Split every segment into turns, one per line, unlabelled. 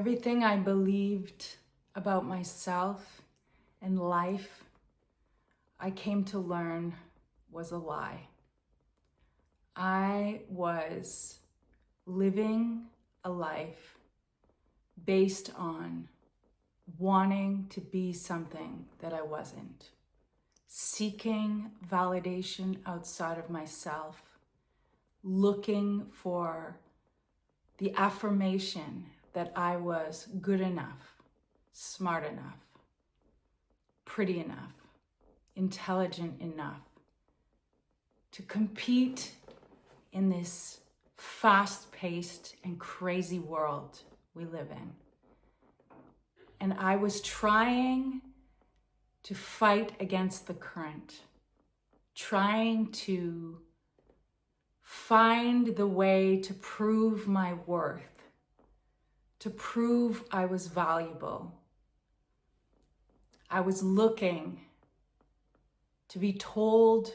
Everything I believed about myself and life, I came to learn was a lie. I was living a life based on wanting to be something that I wasn't, seeking validation outside of myself, looking for the affirmation that I was good enough, smart enough, pretty enough, intelligent enough to compete in this fast-paced and crazy world we live in. And I was trying to fight against the current, trying to find the way to prove my worth, to prove I was valuable. I was looking to be told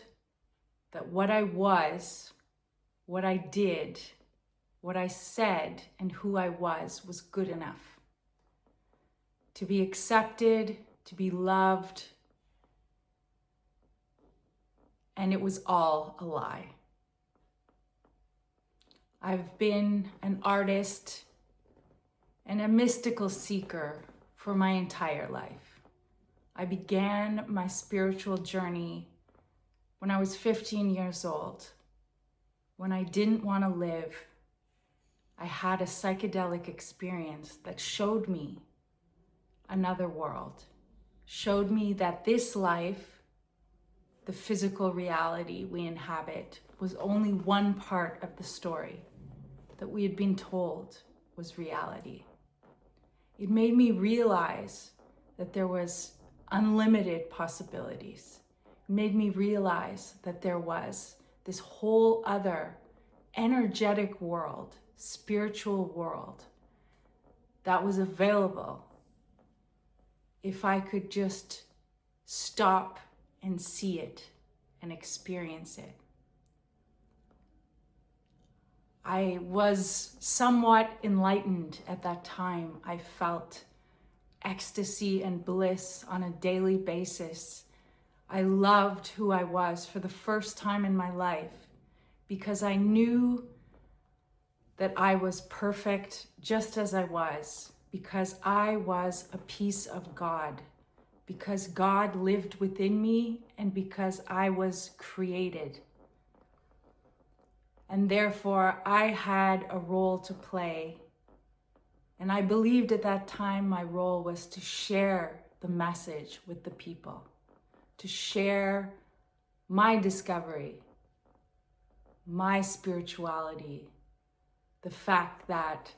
that what I was, what I did, what I said, and who I was good enough. To be accepted, to be loved, and it was all a lie. I've been an artist and a mystical seeker for my entire life. I began my spiritual journey when I was 15 years old. When I didn't want to live, I had a psychedelic experience that showed me another world, showed me that this life, the physical reality we inhabit, was only one part of the story that we had been told was reality. It made me realize that there was unlimited possibilities. It made me realize that there was this whole other energetic world, spiritual world that was available if I could just stop and see it and experience it. I was somewhat enlightened at that time. I felt ecstasy and bliss on a daily basis. I loved who I was for the first time in my life because I knew that I was perfect just as I was, because I was a piece of God, because God lived within me, and because I was created. And therefore, I had a role to play. And I believed at that time my role was to share the message with the people, to share my discovery, my spirituality, the fact that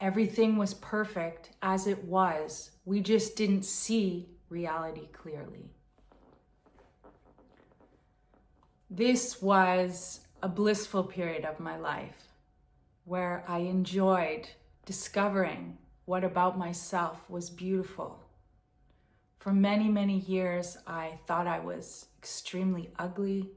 everything was perfect as it was. We just didn't see reality clearly. This was a blissful period of my life where I enjoyed discovering what about myself was beautiful. For many, many years, I thought I was extremely ugly.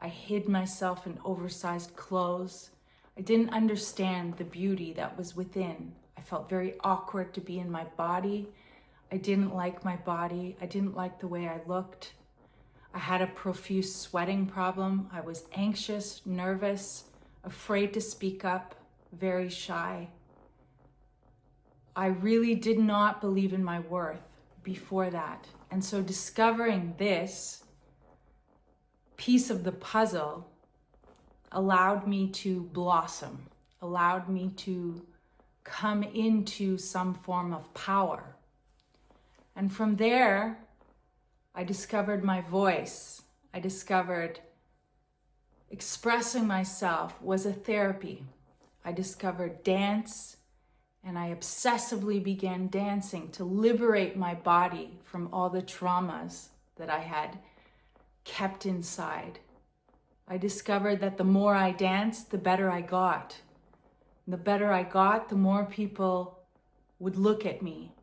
I hid myself in oversized clothes. I didn't understand the beauty that was within. I felt very awkward to be in my body. I didn't like my body. I didn't like the way I looked. I had a profuse sweating problem. I was anxious, nervous, afraid to speak up, very shy. I really did not believe in my worth before that. And so discovering this piece of the puzzle allowed me to blossom, allowed me to come into some form of power. And from there, I discovered my voice. I discovered expressing myself was a therapy. I discovered dance, and I obsessively began dancing to liberate my body from all the traumas that I had kept inside. I discovered that the more I danced, the better I got. The better I got, the more people would look at me.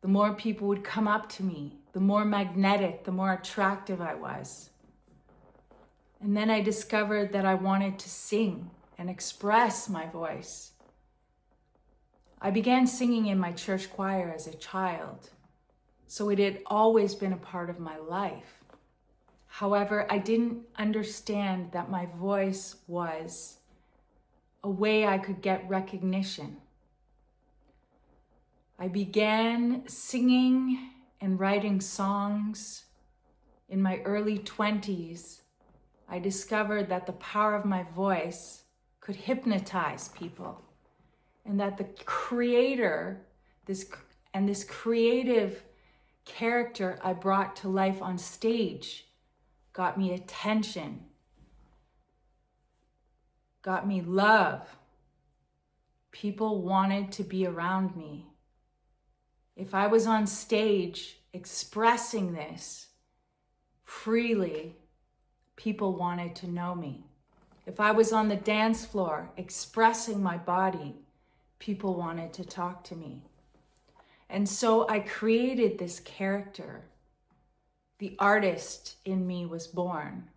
The more people would come up to me. The more magnetic, the more attractive I was. And then I discovered that I wanted to sing and express my voice. I began singing in my church choir as a child, so it had always been a part of my life. However, I didn't understand that my voice was a way I could get recognition. I began singing and writing songs in my early 20s. I discovered that the power of my voice could hypnotize people, and that the creator, this creative character I brought to life on stage got me attention, got me love. People wanted to be around me. If I was on stage expressing this freely, people wanted to know me. If I was on the dance floor expressing my body, people wanted to talk to me. And so I created this character. The artist in me was born.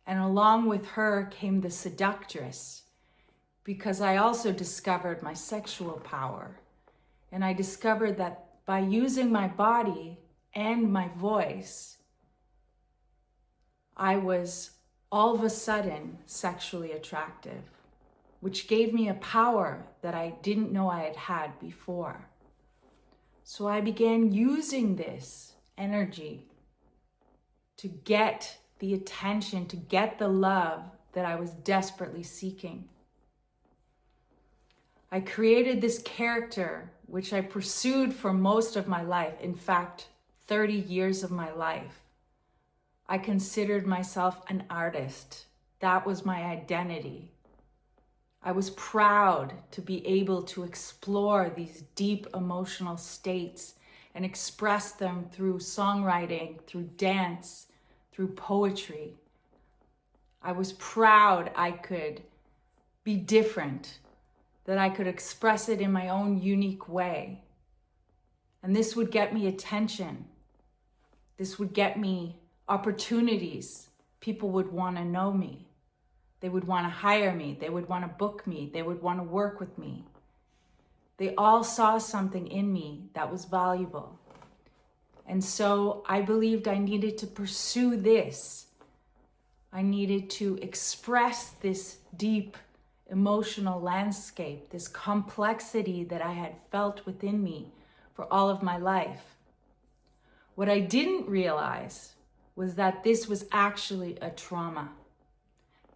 And along with her came the seductress, because I also discovered my sexual power. And I discovered that by using my body and my voice, I was all of a sudden sexually attractive, which gave me a power that I didn't know I had had before. So I began using this energy to get the attention, to get the love that I was desperately seeking. I created this character, which I pursued for most of my life. In fact, 30 years of my life. I considered myself an artist. That was my identity. I was proud to be able to explore these deep emotional states and express them through songwriting, through dance, through poetry. I was proud I could be different, that I could express it in my own unique way. And this would get me attention. This would get me opportunities. People would want to know me. They would want to hire me. They would want to book me. They would want to work with me. They all saw something in me that was valuable. And so I believed I needed to pursue this. I needed to express this deep emotional landscape, this complexity that I had felt within me for all of my life. What I didn't realize was that this was actually a trauma.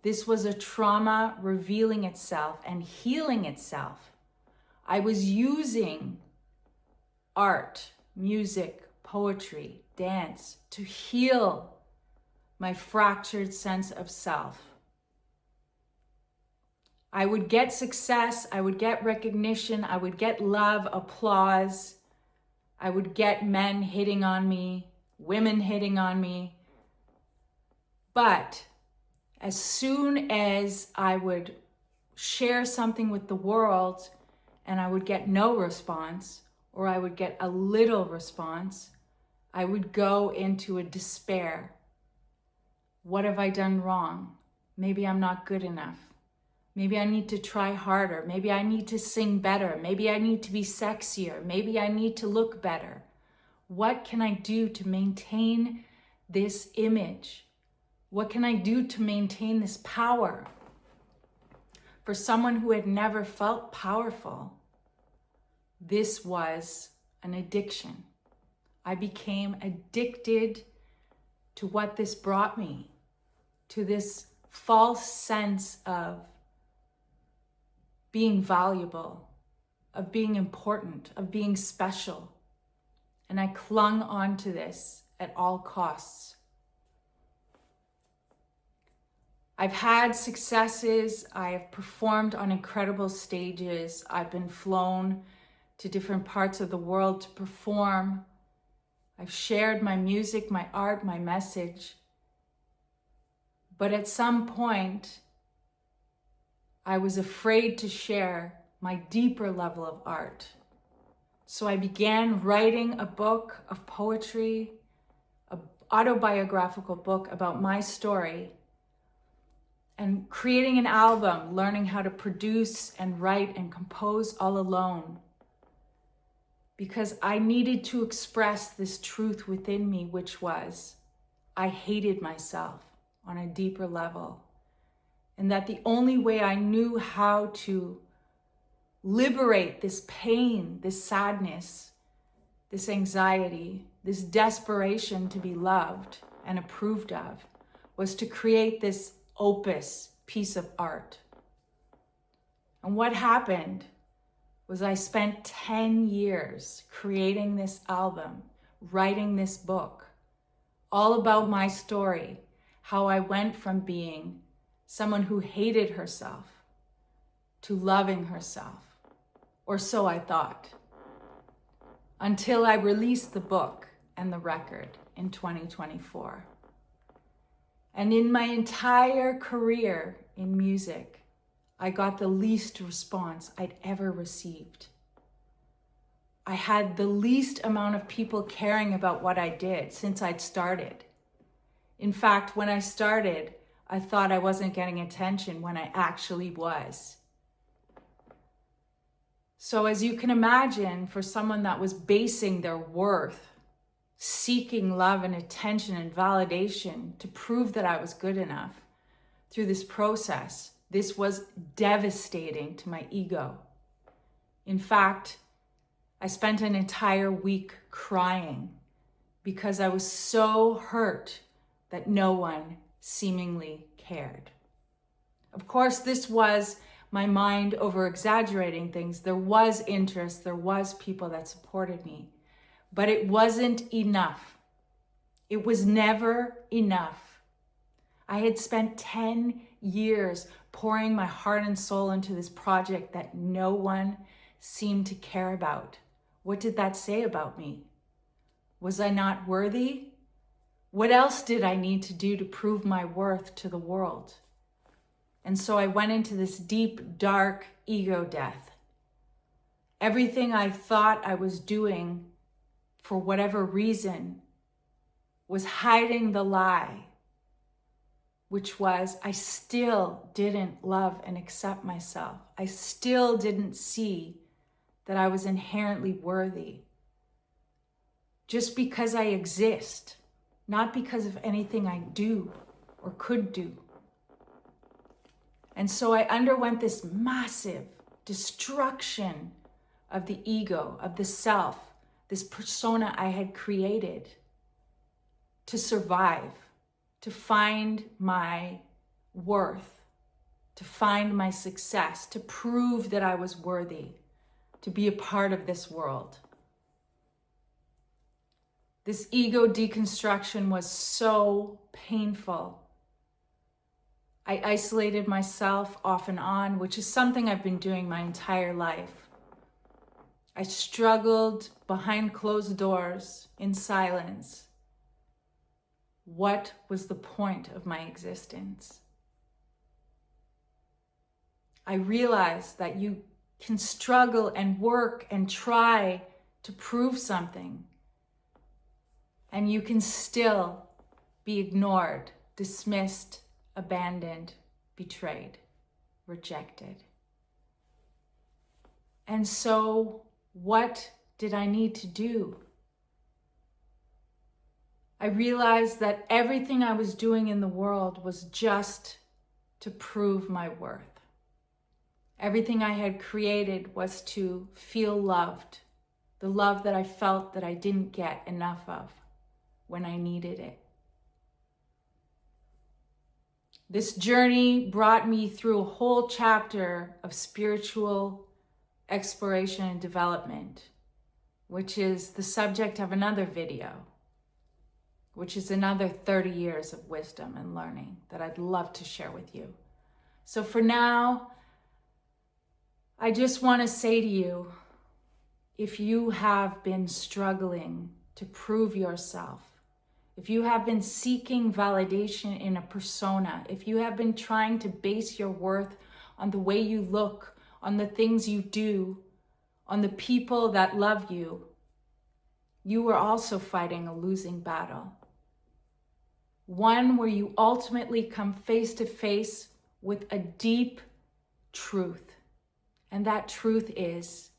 This was a trauma revealing itself and healing itself. I was using art, music, poetry, dance to heal my fractured sense of self. I would get success, I would get recognition, I would get love, applause. I would get men hitting on me, women hitting on me. But as soon as I would share something with the world and I would get no response, or I would get a little response, I would go into a despair. What have I done wrong? Maybe I'm not good enough. Maybe I need to try harder. Maybe I need to sing better. Maybe I need to be sexier. Maybe I need to look better. What can I do to maintain this image? What can I do to maintain this power? For someone who had never felt powerful, this was an addiction. I became addicted to what this brought me, to this false sense of being valuable, of being important, of being special. And I clung on to this at all costs. I've had successes. I have performed on incredible stages. I've been flown to different parts of the world to perform. I've shared my music, my art, my message. But at some point, I was afraid to share my deeper level of art. So I began writing a book of poetry, an autobiographical book about my story. and creating an album, learning how to produce and write and compose all alone. Because I needed to express this truth within me, which was, I hated myself on a deeper level. And that the only way I knew how to liberate this pain, this sadness, this anxiety, this desperation to be loved and approved of, was to create this opus piece of art. And what happened was I spent 10 years creating this album, writing this book, all about my story, how I went from being someone who hated herself to loving herself, or so I thought, until I released the book and the record in 2024. And in my entire career in music, I got the least response I'd ever received. I had the least amount of people caring about what I did since I'd started. In fact, when I started, I thought I wasn't getting attention when I actually was. So as you can imagine, for someone that was basing their worth, seeking love and attention and validation to prove that I was good enough through this process, this was devastating to my ego. In fact, I spent an entire week crying because I was so hurt that no one seemingly cared. Of course, this was my mind over-exaggerating things. There was interest, there was people that supported me, but it wasn't enough. It was never enough. I had spent 10 years pouring my heart and soul into this project that no one seemed to care about. What did that say about me? Was I not worthy? What else did I need to do to prove my worth to the world? And so I went into this deep, dark ego death. Everything I thought I was doing, for whatever reason, was hiding the lie, which was I still didn't love and accept myself. I still didn't see that I was inherently worthy. Just because I exist, not because of anything I do or could do. And so I underwent this massive destruction of the ego, of the self, this persona I had created to survive, to find my worth, to find my success, to prove that I was worthy, to be a part of this world. This ego deconstruction was so painful. I isolated myself off and on, which is something I've been doing my entire life. I struggled behind closed doors in silence. What was the point of my existence? I realized that you can struggle and work and try to prove something, and you can still be ignored, dismissed, abandoned, betrayed, rejected. And so, what did I need to do? I realized that everything I was doing in the world was just to prove my worth. Everything I had created was to feel loved, the love that I felt that I didn't get enough of when I needed it. This journey brought me through a whole chapter of spiritual exploration and development, which is the subject of another video, which is another 30 years of wisdom and learning that I'd love to share with you. So for now, I just want to say to you, if you have been struggling to prove yourself, if you have been seeking validation in a persona, if you have been trying to base your worth on the way you look, on the things you do, on the people that love you, you are also fighting a losing battle. One where you ultimately come face to face with a deep truth. And that truth is,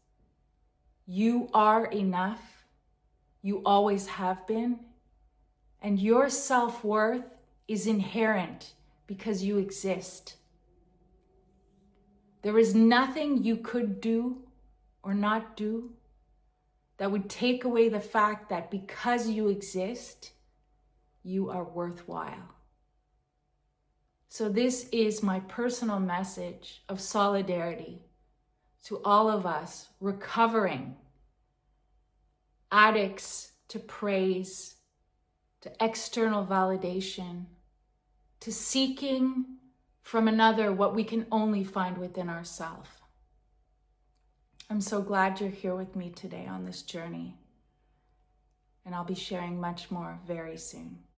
you are enough. You always have been. And your self-worth is inherent because you exist. There is nothing you could do or not do that would take away the fact that because you exist, you are worthwhile. So this is my personal message of solidarity to all of us recovering, addicts to praise, to external validation, to seeking from another what we can only find within ourselves. I'm so glad you're here with me today on this journey, and I'll be sharing much more very soon.